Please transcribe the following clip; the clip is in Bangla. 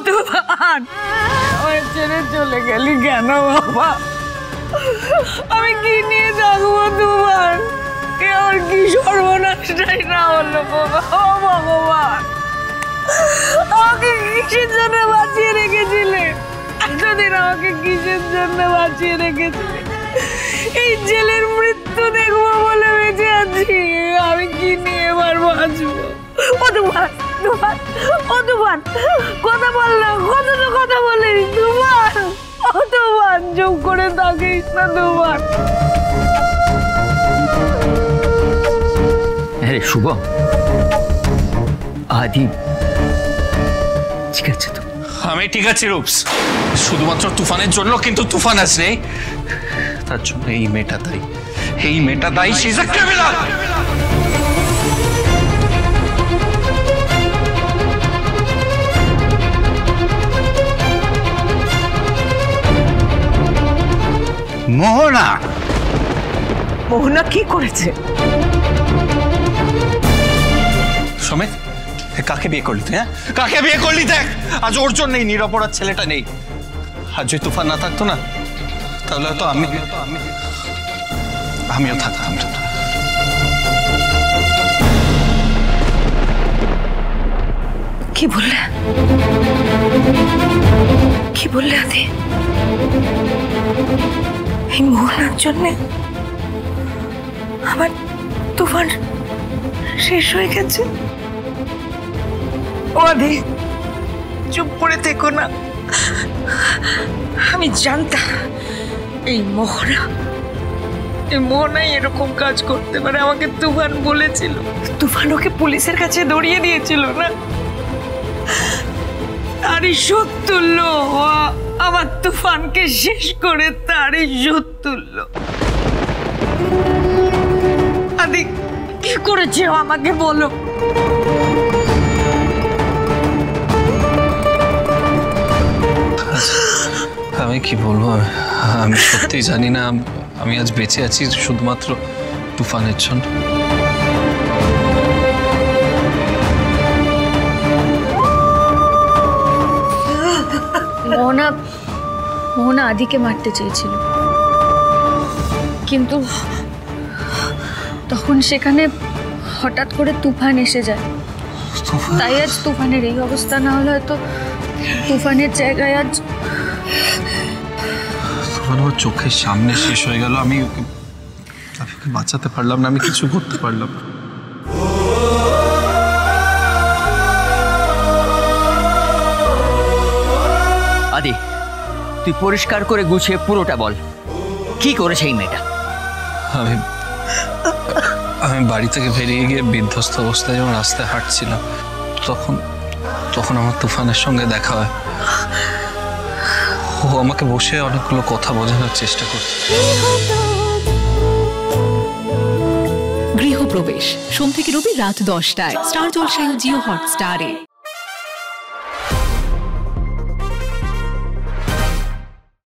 তুফান, আমার ছেড়ে চলে গেলি কেন বাবা? আমি কি নিয়ে থাকবো তুফান? আর কি সর্বনাশটাই না হলো বাবা। ও ভগবান, আমাকে কিসের জন্য বাঁচিয়ে রেখেছিলে? এতদিন আমাকে কিসের জন্য বাঁচিয়ে রেখেছিলে? এই জেলের মৃত্যু দেখবো বলে বেঁচে আছি। আমি কি নিয়ে এবার বাঁচবো? ও তুফান, তুফান, ও তুফান, কথা বললো, কত তো কথা বলিস তুফান। ও তুফান, চুপ করে থাকিস না তুফান। আরে শুভ, আদি ঠিক আছে তো? আমি ঠিক আছি রূপস, শুধুমাত্র তুফানের জন্য। কিন্তু তুফান আজ নেই, তার জন্য এই মেয়েটা দায়ী। এই মেয়েটা দায়ী। She is a criminal. Mohana, Mohana কি করেছে? সমেত, কাকে বিয়ে করলি তুই? হ্যাঁ, কাকে বিয়ে করলি? দেখ, আজ ওর জন্যই নিরপরাধ ছেলেটা নেই। আজ যদি তুফান না থাকতো না, তাহলে হয়তো আমিও থাকতাম। কি বললে? কি বললে আদি? এই মোহনার জন্যে আমার তুফান শেষ হয়ে গেছে? ও আদি, চুপ করে থেকো না। আমি জানতাম এই মোহনাই এরকম কাজ করতে পারে। আমাকে তুফান বলেছিল। তুফান ওকে পুলিশের কাছে দৌড়িয়ে দিয়েছিল না? তারই শোধ তুললো আমার তুফানকে শেষ করে। তারই শোধ তুললো। আদি, কি করেছে আমাকে বলো। আমি কি বলবো? আমি সত্যি জানি না। আমি আজ বেঁচে আছি শুধুমাত্র তুফানের জন্য। মোহনা আদিকে মারতে চেয়েছিল, কিন্তু তখন সেখানে হঠাৎ করে তুফান এসে যায়। তাই আজ তুফানের এই অবস্থা। না হলে হয়তো তুফানের জায়গায় আজ তুফান আমার চোখের সামনে শেষ হয়ে গেল। আমি ওকে বাঁচাতে পারলাম না, আমি কিছু করতে পারলাম না। আদি, তুই পরিষ্কার করে গুছিয়ে পুরোটা বল, কি করেছে এই মেয়েটা? আমি বাড়ি থেকে বেরিয়ে গিয়ে বিধ্বস্ত অবস্থায় যখন রাস্তায় হাঁটছিলাম, তখন আমার তুফানের সঙ্গে দেখা হয়। ও আমাকে বসে অনেকগুলো কথা বোঝানোর চেষ্টা করছে। গৃহপ্রবেশ সোম থেকে রবি রাত 10টায় স্টার জলসায় জিও হটস্টারে।